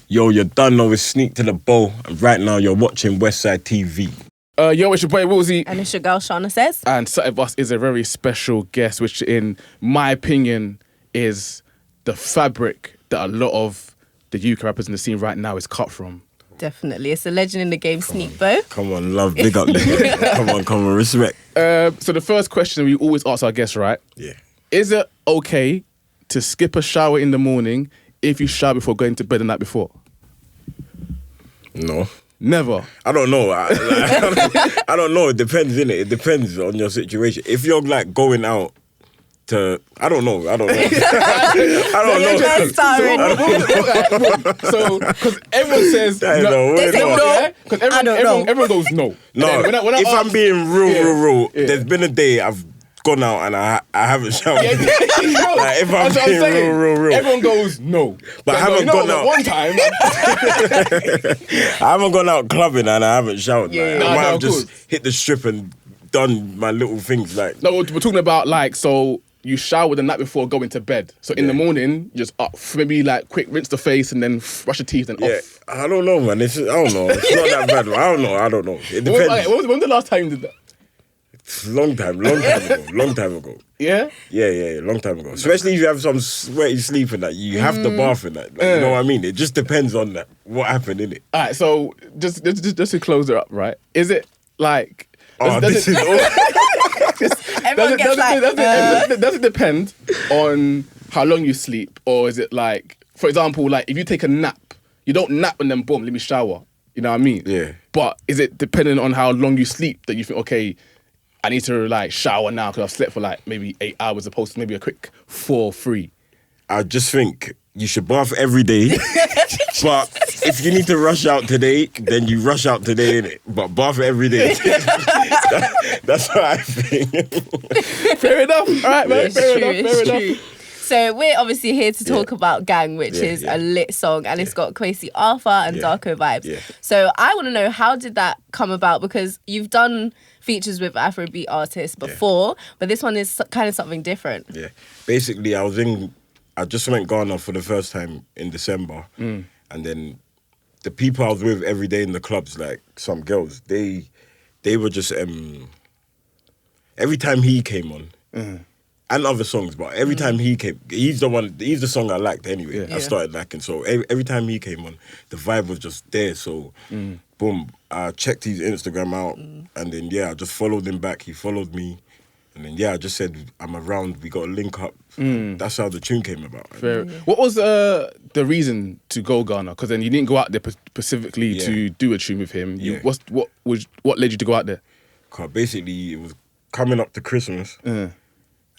Yo, you're done now with Sneak to the Bow, and right now you're watching Westside TV. Yo, it's your boy Willzy. And it's your girl Shahna Says. And Side of Us is a very special guest, which in my opinion is the fabric that a lot of the UK rappers in the scene right now is cut from. Definitely. It's a legend in the game, Sneakbo. Come on, love, big up nigga. Come on, respect. So the first question we always ask our guests, right? Yeah. Is it okay to skip a shower in the morning if you shower before going to bed the night before? No. Never. I don't know. I don't know. It depends, innit? It depends on your situation. If you're like going out to, I don't know. I don't know. So, because everyone says because everyone goes no. No, if I'm being real, there's been a day I've gone out and I haven't showered. Like, if I'm being real, everyone goes no. But I haven't gone out one time. I haven't gone out clubbing and I haven't showered. I might have just hit the strip and done my little things. Like, no, we're talking about like, so you shower the night before going to bed. So in the morning, you're just up, maybe like quick rinse the face and then brush your teeth and off. I don't know, man. I don't know. It's not that bad. I don't know. It depends. When was the last time you did that? Long time ago. Yeah? Yeah, long time ago. Especially if you have some sweaty sleep and that, you have to bath in that. Like, you know what I mean? It just depends on that, what happened in it. All right, so just to close it up, right? Is it like... Does it depend on how long you sleep? Or is it like, for example, like if you take a nap, you don't nap and then boom, let me shower. You know what I mean? Yeah. But is it dependent on how long you sleep that you think, okay, I need to like shower now because I've slept for like maybe 8 hours opposed to maybe a quick 4 or 3? I just think you should bath every day. But if you need to rush out today, then you rush out today, innit? But bath every day. That's what I think. Fair enough. All right, man. Fair enough. So we're obviously here to talk about Gang, which is a lit song, and it's got Kwesi Arthur and Darko vibes. Yeah. So I want to know, how did that come about? Because you've done features with Afrobeat artists before, but this one is kind of something different. Yeah. Basically, I just went Ghana for the first time in December. And then the people I was with every day in the clubs, like some girls, they were just, every time he came on, and other songs, but every time he came, he's the song I liked anyway. I started liking. So every time he came on, the vibe was just there. So boom, I checked his Instagram out, and then I just followed him back. He followed me, and then I just said I'm around. We got to link up. That's how the tune came about. Fair. What was the reason to go Ghana? Because then you didn't go out there specifically to do a tune with him. What led you to go out there? Cause basically it was coming up to Christmas.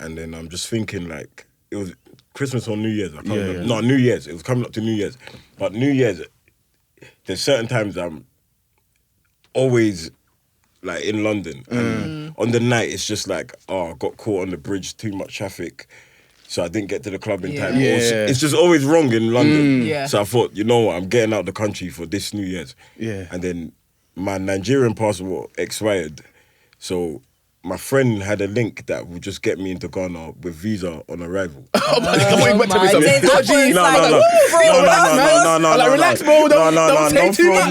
And then I'm just thinking, like, it was Christmas or New Year's. I can't remember. No, New Year's. It was coming up to New Year's. But New Year's, there's certain times I'm always, like, in London. And on the night, it's just like, I got caught on the bridge, too much traffic. So I didn't get to the club in time. It's just always wrong in London. So I thought, you know what, I'm getting out of the country for this New Year's. And then my Nigerian passport expired. So my friend had a link that would just get me into Ghana with visa on arrival. No. Relax, bro. Don't take too much.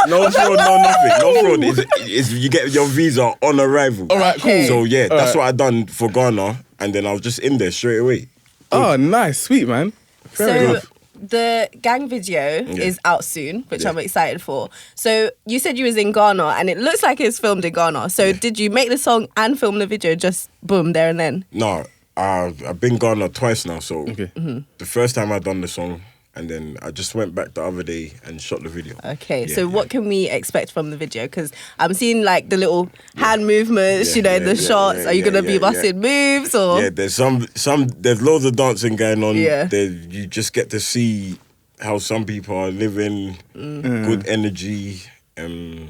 No fraud, no nothing. No fraud. You get your visa on arrival. All right, cool. So that's what I done for Ghana, and then I was just in there straight away. Oh, nice, sweet man. Fair enough. The Gang video is out soon, which I'm excited for. So you said you was in Ghana, and it looks like it's filmed in Ghana. So did you make the song and film the video just boom there and then? No, I've been Ghana twice now. So the first time I done the song, and then I just went back the other day and shot the video. Okay, so what can we expect from the video? Because I'm seeing like the little hand movements, in the shots. Are you gonna be busting moves or? Yeah, there's there's loads of dancing going on. Yeah, you just get to see how some people are living, good energy. You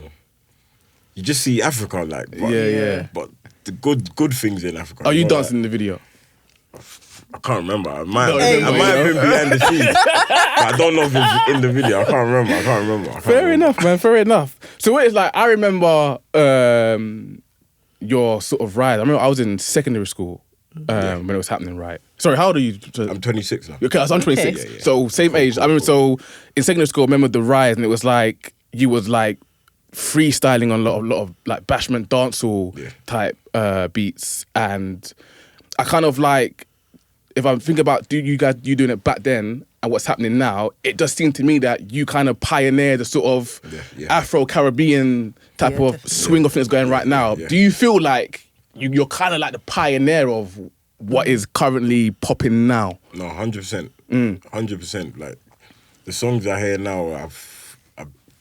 just see Africa, like, but the good things in Africa. Are you dancing in the video? I can't remember. I might have been behind the scenes. But I don't know if it's in the video. I can't remember. Fair enough, man. Fair enough. So what it's like, I remember your sort of ride. I remember I was in secondary school when it was happening, right? Sorry, how old are you? I'm 26 now. Okay, I'm 26. Okay. So same age. I remember. So in secondary school, I remember the rise, and it was like you was like freestyling on a lot of like bashment dancehall type beats, and I kind of like, if I'm thinking about you doing it back then and what's happening now, it just seemed to me that you kind of pioneered the sort of Afro-Caribbean type of definitely. swing of things going right now. Do you feel like you're kind of like the pioneer of what is currently popping now? No, 100%. 100%. Like, the songs I hear now, I've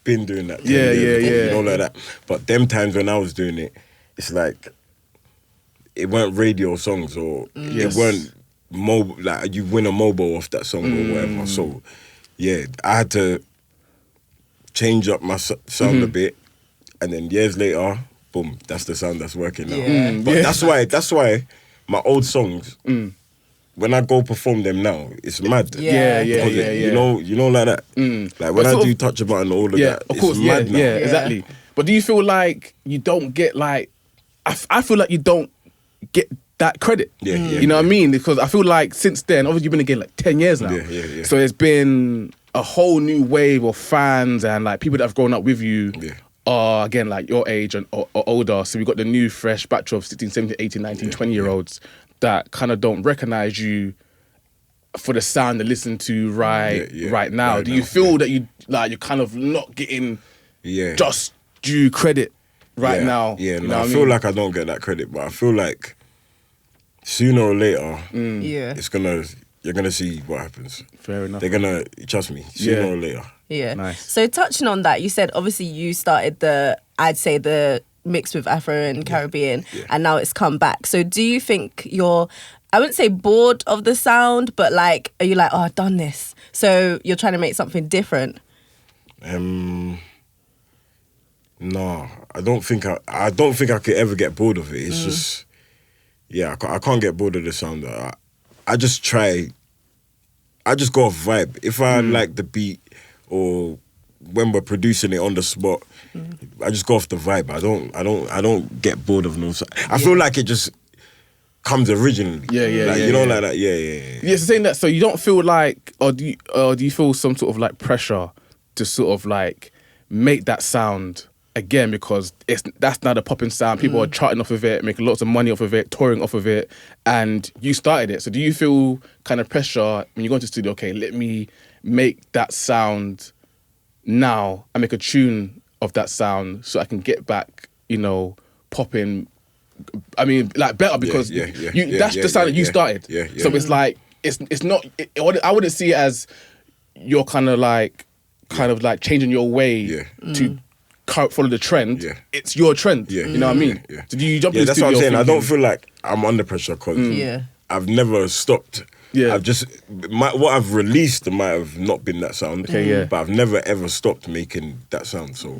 been doing that. 10 years ago, you know, like that. But them times when I was doing it, it's like, it weren't radio songs, or it weren't mobile, like you win a mobile off that song or whatever. So, yeah, I had to change up my sound a bit, and then years later, boom, that's the sound that's working now. But that's why my old songs, when I go perform them now, it's mad. You know, like that. Like when I do Touch a Button, all of that, of course, it's mad now. Yeah, exactly. But do you feel like you don't get like, I feel like you don't get that credit. You know what I mean? Because I feel like since then, obviously you've been again like 10 years now. So it's been a whole new wave of fans and like people that have grown up with you are again like your age or older. So we've got the new fresh batch of 16, 17, 18, 19, 20-year-olds that kind of don't recognize you for the sound they listen to right now. Do you feel that you're kind of not getting just due credit right now? Yeah, no, I feel like I don't get that credit, but I feel like sooner or later, you're gonna see what happens. Fair enough. They're gonna trust me sooner or later. Yeah. Nice. So touching on that, you said obviously you started the mix with Afro and Caribbean, and now it's come back. So do you think you're, I wouldn't say bored of the sound, but like, are you like, oh, I've done this, so you're trying to make something different? No, I don't think I could ever get bored of it. It's just, I can't get bored of the sound. I just try. I just go off vibe. If I like the beat, or when we're producing it on the spot, I just go off the vibe. I don't get bored of no sound. I feel like it just comes originally. You know, like that. Yeah. So saying that, so you don't feel like, or do you feel some sort of like pressure to sort of like make that sound again, because that's now the popping sound. People are charting off of it, making lots of money off of it, touring off of it, and you started it. So do you feel kind of pressure when you go into the studio, okay, let me make that sound now and make a tune of that sound so I can get back, popping, I mean, like better, because that's the sound that you started. So it's like, it's not, I wouldn't see it as you're kind of like changing your way to follow the trend. It's your trend. You know what I mean? So do you jump in the that's studio what I'm saying. Mm. I don't feel like I'm under pressure because I've never stopped. I've just what I've released might have not been that sound. But I've never ever stopped making that sound. So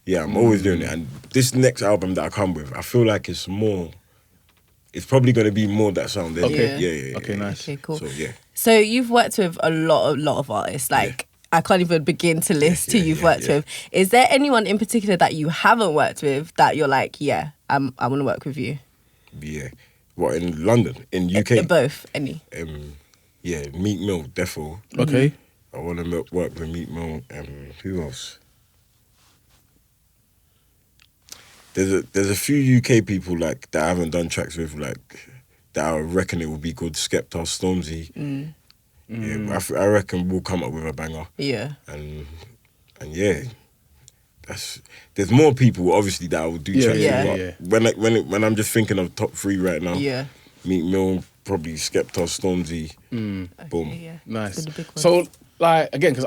I'm always doing it. And this next album that I come with, I feel like it's more. It's probably going to be more that sound. Okay. Okay, nice. Okay, cool. So So you've worked with a lot of artists. Like I can't even begin to list who you've worked with. Is there anyone in particular that you haven't worked with that you're like, I want to work with you? Yeah. What, in London? In UK? Both, any. Meek Mill, defo. Okay. I want to work with Meek Mill. Who else? There's a few UK people like that I haven't done tracks with, like that I reckon it would be good. Skepta, Stormzy. I reckon we'll come up with a banger. And there's more people obviously that I will do tracks with. But when I'm just thinking of top 3 right now, Meek Mill, probably Skepta, Stormzy. Boom. Nice. So like again, because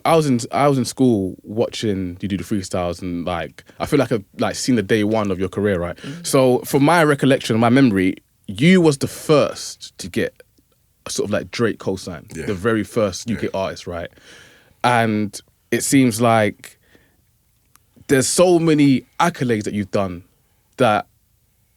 I was in school watching you do the freestyles, and like I feel like I've like seen the day one of your career, right? So from my recollection, my memory, you was the first to get a sort of like Drake co-sign, the very first UK artist, right? And it seems like there's so many accolades that you've done that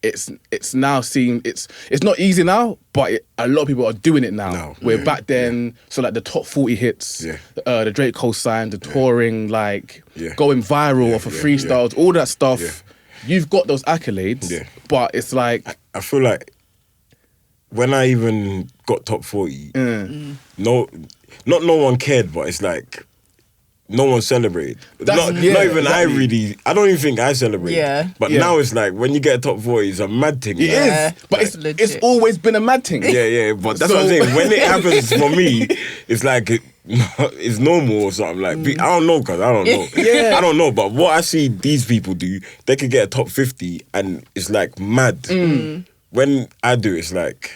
it's now seen, it's not easy now, but a lot of people are doing it now. Where back then, so like the top 40 hits, the Drake co-sign, the touring, like going viral off of freestyles, all that stuff. You've got those accolades, but it's like I feel like when I even got top 40, no one cared, but it's like no one celebrated. Not even exactly. I don't even think I celebrated. Yeah. But now it's like when you get a top 40, it's a mad thing. It is. But it's always been a mad thing. Yeah. But that's what I'm saying. When it happens for me, it's like it's normal or something. Like I don't know, cause I don't know. I don't know. But what I see these people do, they could get a top 50 and it's like mad. When I do, it's like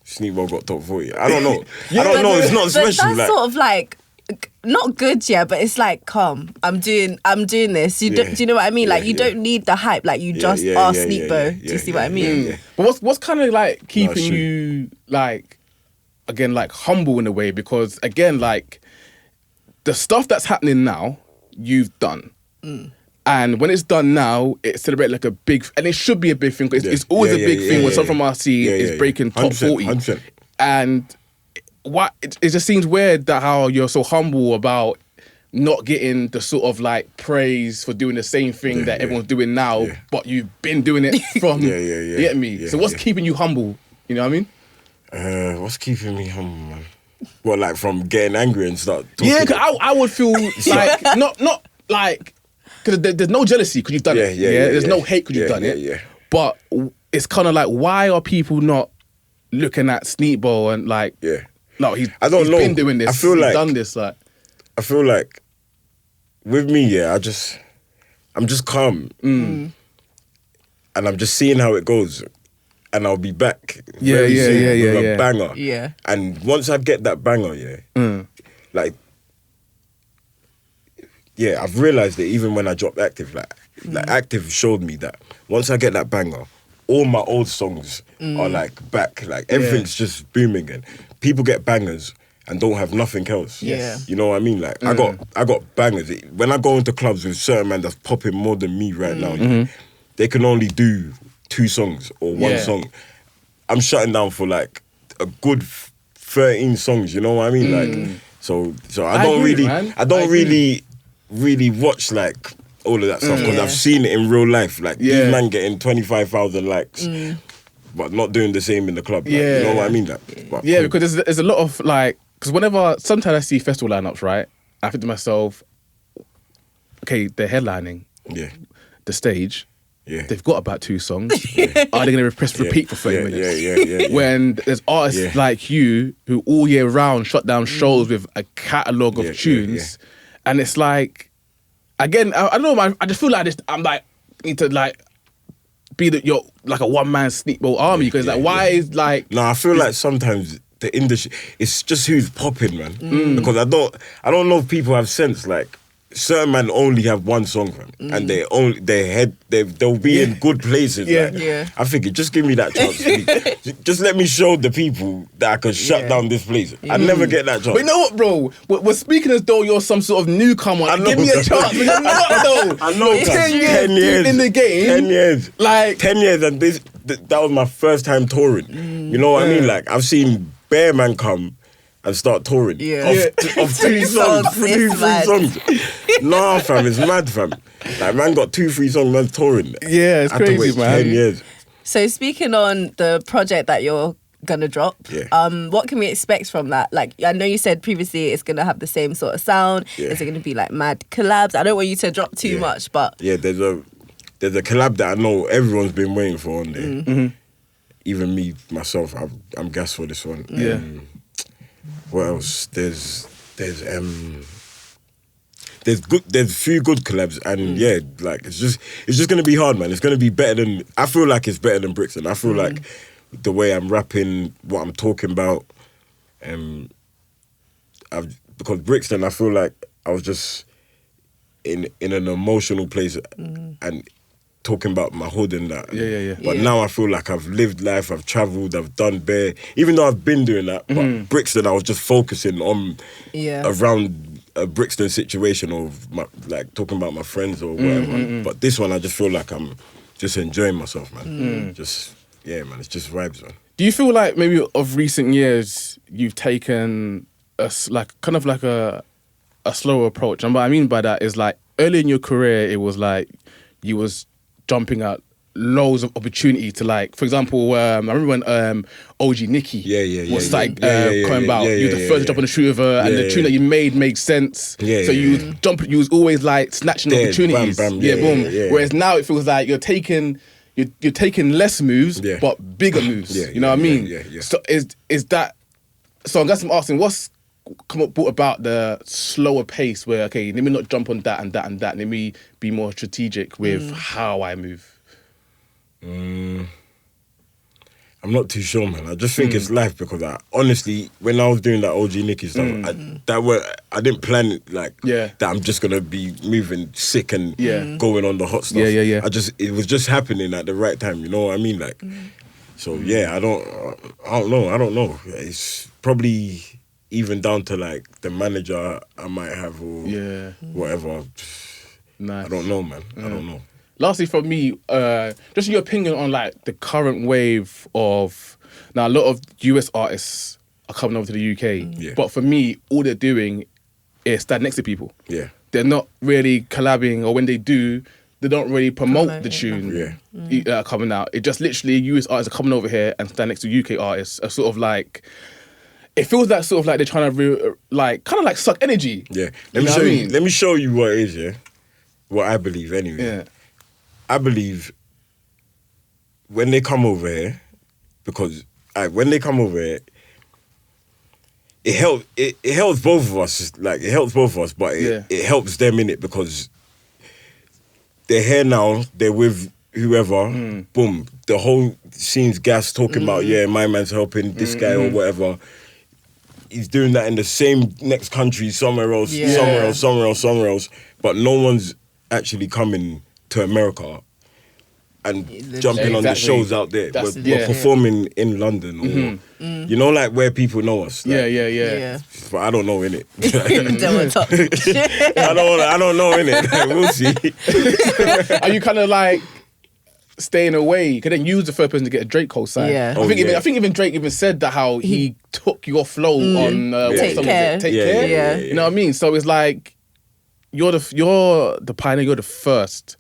Sneakbo got top 40. I don't know. I don't know. It's not special. That's sort of like. Not good, but it's like, come, I'm doing this. Do you know what I mean? Like, you don't need the hype. Like, you just are Sneakbo. Do you see what I mean? But what's kind of like keeping you like, again, like humble in a way? Because again, like the stuff that's happening now, you've done. And when it's done now, it's celebrated like a big, and it should be a big thing. Because it's always a big thing when someone from RC is breaking top 40. 100%. And it just seems weird that how you're so humble about not getting the sort of like praise for doing the same thing that everyone's doing now, but you've been doing it from. You get me? So what's keeping you humble? You know what I mean? What's keeping me humble, man? Well, like from getting angry and start talking. Yeah, because I would feel like not like because there's no jealousy because you've done it. There's no hate because you've done it. But it's kind of like, why are people not looking at Sneakbo and like? No, he's been doing this. I feel he's done this. Like, I feel like with me, I'm just calm, and I'm just seeing how it goes, and I'll be back very soon with a banger. Yeah. And once I get that banger, like, I've realized that even when I dropped Active, like Active showed me that once I get that banger, all my old songs are like back, like everything's just booming again. People get bangers and don't have nothing else. You know what I mean? Like I got bangers. When I go into clubs with certain man that's popping more than me right now, they can only do 2 songs or 1 song. I'm shutting down for like a good 13 songs. You know what I mean? Like so I don't really watch like all of that stuff because I've seen it in real life. Like these man getting 25,000 likes. But not doing the same in the club. Like, you know what I mean? Like, because there's a lot of like, because sometimes I see festival lineups, right? I think to myself, okay, they're headlining, the stage, they've got about 2 songs. Are they going to press repeat for 30 minutes? When there's artists like you who all year round shut down shows with a catalogue of tunes, and it's like, again, I don't know, man, I just feel like I'm like, need to like, be that you're like a one-man Sneakbo army because why is like I feel like sometimes the industry, it's just who's popping, man. Because I don't know if people have sense. Like certain men only have 1 song, man, and they'll be in good places. I figure just give me that chance. Please. Just let me show the people that I can shut down this place. I never get that chance. But you know what, bro? We're speaking as though you're some sort of newcomer. Give me a chance. I know. 10 years in the game. 10 years. Like 10 years, and that was my first time touring. You know what I mean? Like I've seen Bear Man come and start touring of 3 songs, 3 songs. Nah, fam, it's mad, fam. Like man got 2-3 songs, man, touring. Yeah, it's crazy, wait man. 10 years. So speaking on the project that you're gonna drop, what can we expect from that? Like I know you said previously it's gonna have the same sort of sound. Is it gonna be like mad collabs? I don't want you to drop too much, but there's a collab that I know everyone's been waiting for on there. Even me myself, I'm gassed for this one. What else? There's few good collabs, and like it's just gonna be hard, man. It's gonna be better than, I feel like it's better than Brixton. I feel like the way I'm rapping, what I'm talking about, because Brixton, I feel like I was just in an emotional place and talking about my hood and that. But now I feel like I've lived life, I've travelled, I've done bare, even though I've been doing that, but Brixton, I was just focusing on around a Brixton situation or like talking about my friends or whatever. But this one, I just feel like I'm just enjoying myself, man. Just, man, it's just vibes, man. Do you feel like maybe of recent years, you've taken a slower approach? And what I mean by that is like early in your career, it was like you was jumping at loads of opportunity to like, for example, I remember when OG Nikki was like coming about. You were the first to jump on the shoot with her, and the tune that you made sense. So you was always like snatching opportunities. Boom. Whereas now it feels like you're taking less moves, but bigger moves. You know what I mean? So is that? So I guess I'm asking, what's brought about the slower pace where, okay, let me not jump on that and that and that, let me be more strategic with how I move? I'm not too sure, man. I just think it's life, because honestly, when I was doing that OG Nicky stuff, I didn't plan it like that I'm just gonna be moving sick and going on the hot stuff. It was just happening at the right time, you know what I mean? Like so I don't know. It's probably even down to like the manager I might have or whatever. Nice. I don't know, man. I don't know. Lastly, from me, just your opinion on like the current wave of now. A lot of US artists are coming over to the UK, but for me, all they're doing is stand next to people. They're not really collabing, or when they do, they don't really promote the tune coming out. It just literally US artists are coming over here and stand next to UK artists. Are sort of like, it feels like sort of like they're trying to kind of like suck energy. Let me show you what it is. What I believe anyway. I believe when they come over here, because when they come over here, it helps both of us. Like, it helps both of us, but it helps them in it, because they're here now, they're with whoever, boom, the whole scene's gas talking about, my man's helping this guy or whatever. He's doing that in the same next country, somewhere else, somewhere else, but no one's actually coming to America and jumping on the shows out there. We're performing in London, or you know, like where people know us. Like, but I don't know, innit? I don't know, innit? We'll see. Are you kind of like staying away? You could then use the third person to get a Drake co-sign. Yeah. I think even Drake even said that, how he took your flow on Take Care. You know what I mean? So it's like you're the pioneer, you're the first.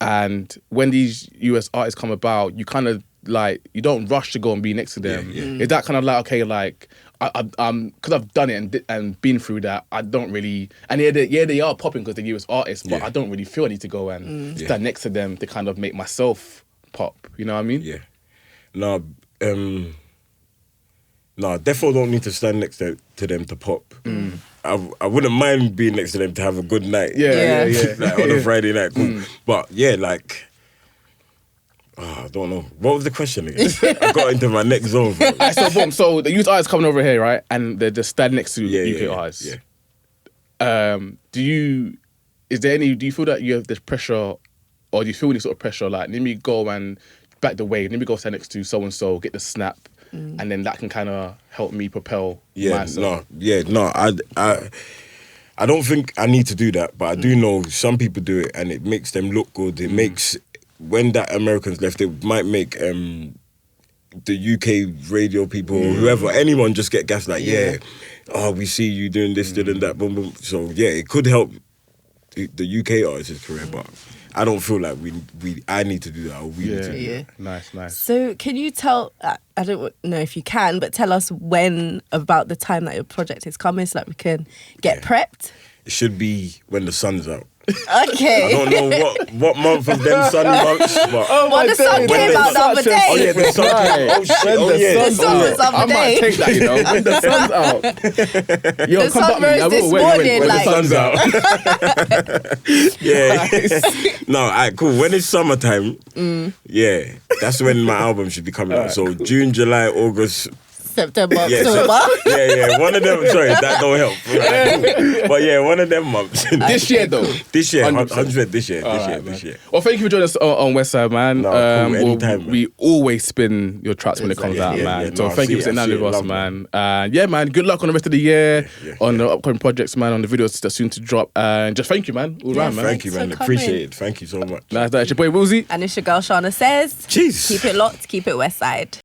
And when these US artists come about, you kind of like, you don't rush to go and be next to them. Is that kind of like, okay, like, because I've done it and been through that, I don't really, and they are popping because they're US artists, but I don't really feel I need to go and stand next to them to kind of make myself pop. You know what I mean? No, defo don't need to stand next to them to pop. I wouldn't mind being next to them to have a good night. Like on a Friday night, cool. But like, I don't know. What was the question again? I got into my next zone. So the youth artists coming over here, right? And they're just standing next to UK artists. Do you feel that you have this pressure, or do you feel any sort of pressure? Like, let me go and back the way, let me go stand next to so and so, get the snap. And then that can kind of help me propel myself. I don't think I need to do that, but I do know some people do it, and it makes them look good. It makes, when that Americans left, it might make the UK radio people or whoever, anyone just get gassed like, we see you doing this, doing that, boom, boom. So it could help the UK artist's career, but I don't feel like I need to do that, or we need to do that. Nice. So can you tell, I don't know if you can, but tell us when about the time that your project is coming so that we can get prepped? It should be when the sun's out. Okay. I don't know what month of them sunny months, but the sun came out the other day. The sun came out. The sun was the other I might day. take that, you know, when the sun's out. Yo, The sun rose this morning, when like, the sun's out. No, alright, cool. When it's summertime, that's when my album should be coming out. So June, July, August, September, October. One of them. Sorry, that don't help. Right? But one of them months. This year, though. This year, 100%. 100% this year. Well, thank you for joining us on Westside, man. No, cool. Anytime, we always spin your tracks when it comes out, man. So thank you for sitting down with us, man. Man, good luck on the rest of the year, on the upcoming projects, man, on the videos that's soon to drop. And just thank you, man. All right, man. Thank you, man. Appreciate it. Thank you so much. Nice. That's your boy, Willzy. And it's your girl, Shahna says, Jeez. Keep it locked, keep it Westside.